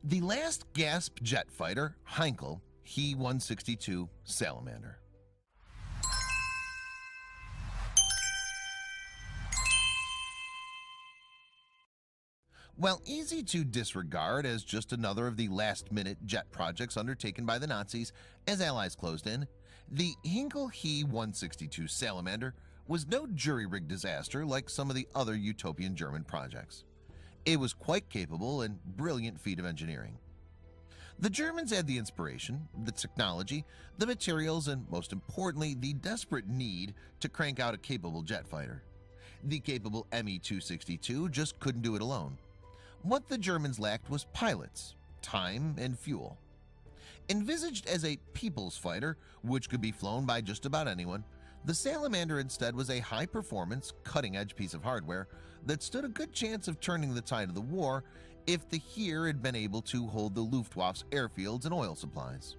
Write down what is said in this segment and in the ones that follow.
The last Gasp jet fighter, Heinkel, He-162 Salamander. While easy to disregard as just another of the last-minute jet projects undertaken by the Nazis as Allies closed in, the Heinkel He-162 Salamander was no jury-rigged disaster like some of the other utopian German projects. It was quite capable and brilliant feat of engineering. The Germans had the inspiration, the technology, the materials, and most importantly, the desperate need to crank out a capable jet fighter. The capable Me-262 just couldn't do it alone. What the Germans lacked was pilots, time, and fuel. Envisaged as a people's fighter, which could be flown by just about anyone, the Salamander instead was a high-performance, cutting-edge piece of hardware that stood a good chance of turning the tide of the war if the Heer had been able to hold the Luftwaffe's airfields and oil supplies.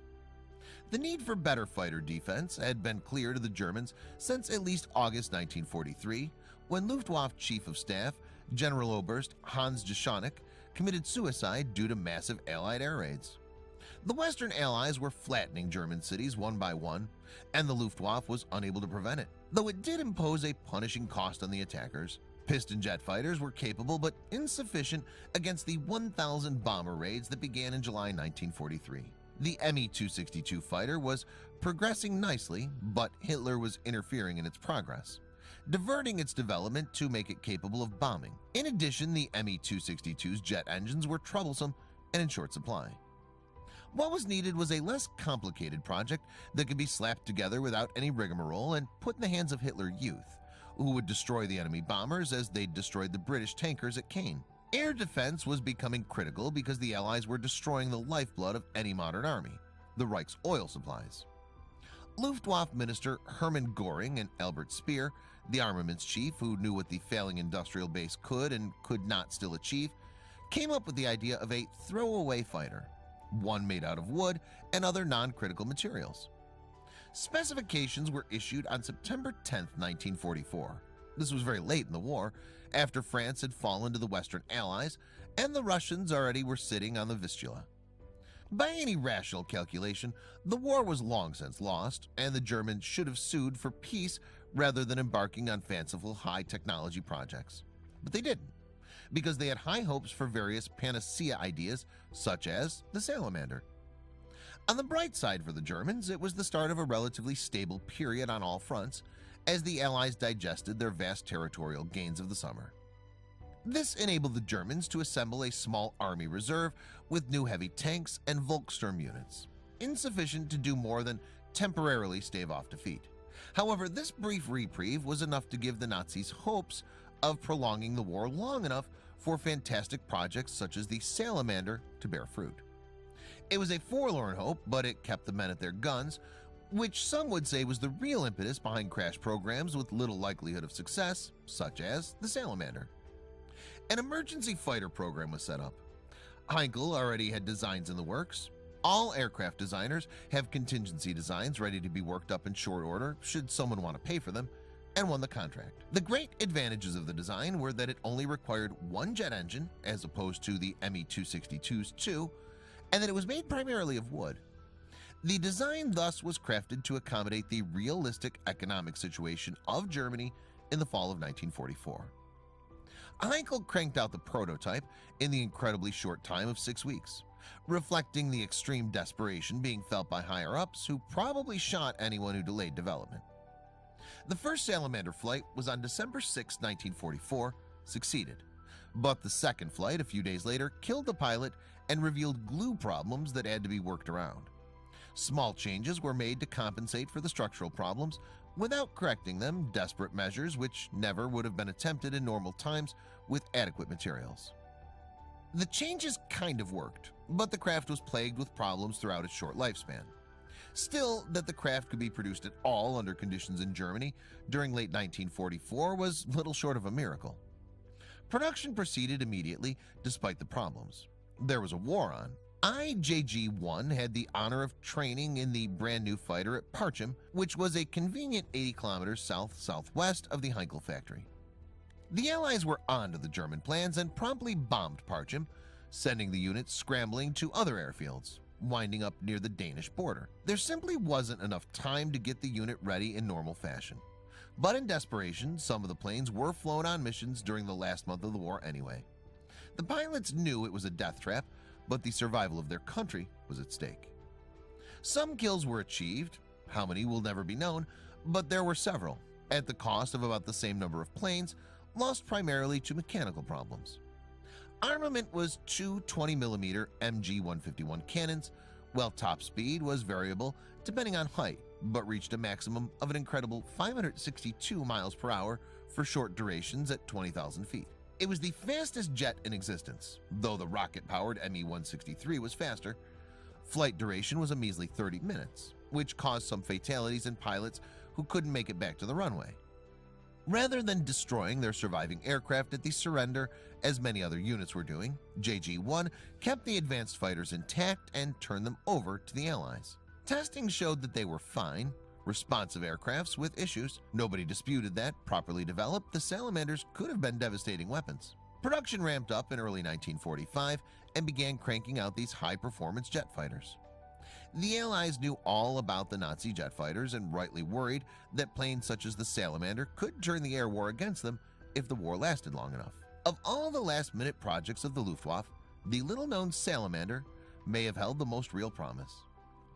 The need for better fighter defense had been clear to the Germans since at least August 1943, when Luftwaffe Chief of Staff General Oberst Hans Jaschonek committed suicide due to massive Allied air raids. The Western Allies were flattening German cities one by one, and the Luftwaffe was unable to prevent it, though it did impose a punishing cost on the attackers. Piston jet fighters were capable but insufficient against the 1,000 bomber raids that began in July 1943. The Me-262 fighter was progressing nicely, but Hitler was interfering in its progress, diverting its development to make it capable of bombing. In addition, the Me-262's jet engines were troublesome and in short supply. What was needed was a less complicated project that could be slapped together without any rigmarole and put in the hands of Hitler Youth, who would destroy the enemy bombers as they destroyed the British tankers at Caen. Air defense was becoming critical because the Allies were destroying the lifeblood of any modern army, the Reich's oil supplies. Luftwaffe Minister Hermann Göring and Albert Speer, the armaments chief who knew what the failing industrial base could and could not still achieve, came up with the idea of a throwaway fighter, one made out of wood and other non-critical materials. Specifications were issued on September 10, 1944. This was very late in the war, after France had fallen to the Western Allies and the Russians already were sitting on the Vistula. By any rational calculation, the war was long since lost, and the Germans should have sued for peace rather than embarking on fanciful high-technology projects. But they didn't, because they had high hopes for various panacea ideas such as the Salamander. On the bright side for the Germans, it was the start of a relatively stable period on all fronts as the Allies digested their vast territorial gains of the summer. This enabled the Germans to assemble a small army reserve with new heavy tanks and Volkssturm units, insufficient to do more than temporarily stave off defeat. However, this brief reprieve was enough to give the Nazis hopes of prolonging the war long enough for fantastic projects such as the Salamander to bear fruit. It was a forlorn hope, but it kept the men at their guns, which some would say was the real impetus behind crash programs with little likelihood of success, such as the Salamander. An emergency fighter program was set up. Heinkel already had designs in the works. All aircraft designers have contingency designs ready to be worked up in short order should someone want to pay for them, and won the contract. The great advantages of the design were that it only required one jet engine as opposed to the Me-262's two, and that it was made primarily of wood. The design thus was crafted to accommodate the realistic economic situation of Germany in the fall of 1944. Heinkel cranked out the prototype in the incredibly short time of 6 weeks, reflecting the extreme desperation being felt by higher-ups who probably shot anyone who delayed development. The first Salamander flight was on December 6, 1944, succeeded, but the second flight a few days later killed the pilot and revealed glue problems that had to be worked around. Small changes were made to compensate for the structural problems without correcting them, desperate measures which never would have been attempted in normal times with adequate materials. The changes kind of worked, but the craft was plagued with problems throughout its short lifespan. Still, that the craft could be produced at all under conditions in Germany during late 1944 was little short of a miracle. Production proceeded immediately despite the problems. There was a war on. IJG-1 had the honor of training in the brand new fighter at Parchim, which was a convenient 80 kilometers south-southwest of the Heinkel factory. The Allies were onto the German plans and promptly bombed Parchim, sending the units scrambling to other airfields, winding up near the Danish border. There simply wasn't enough time to get the unit ready in normal fashion. But in desperation, some of the planes were flown on missions during the last month of the war anyway. The pilots knew it was a death trap, but the survival of their country was at stake. Some kills were achieved, how many will never be known, but there were several, at the cost of about the same number of planes, lost primarily to mechanical problems. Armament was two 20mm MG-151 cannons, while top speed was variable depending on height, but reached a maximum of an incredible 562 miles per hour for short durations at 20,000 feet. It was the fastest jet in existence, though the rocket-powered Me-163 was faster. Flight duration was a measly 30 minutes, which caused some fatalities in pilots who couldn't make it back to the runway. Rather than destroying their surviving aircraft at the surrender, as many other units were doing, JG-1 kept the advanced fighters intact and turned them over to the Allies. Testing showed that they were fine, responsive aircrafts with issues. Nobody disputed that, properly developed, the Salamanders could have been devastating weapons. Production ramped up in early 1945 and began cranking out these high-performance jet fighters. The Allies knew all about the Nazi jet fighters and rightly worried that planes such as the Salamander could turn the air war against them if the war lasted long enough. Of all the last-minute projects of the Luftwaffe, the little-known Salamander may have held the most real promise.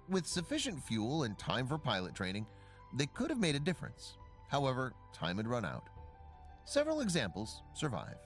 With sufficient fuel and time for pilot training, they could have made a difference. However, time had run out. Several examples survive.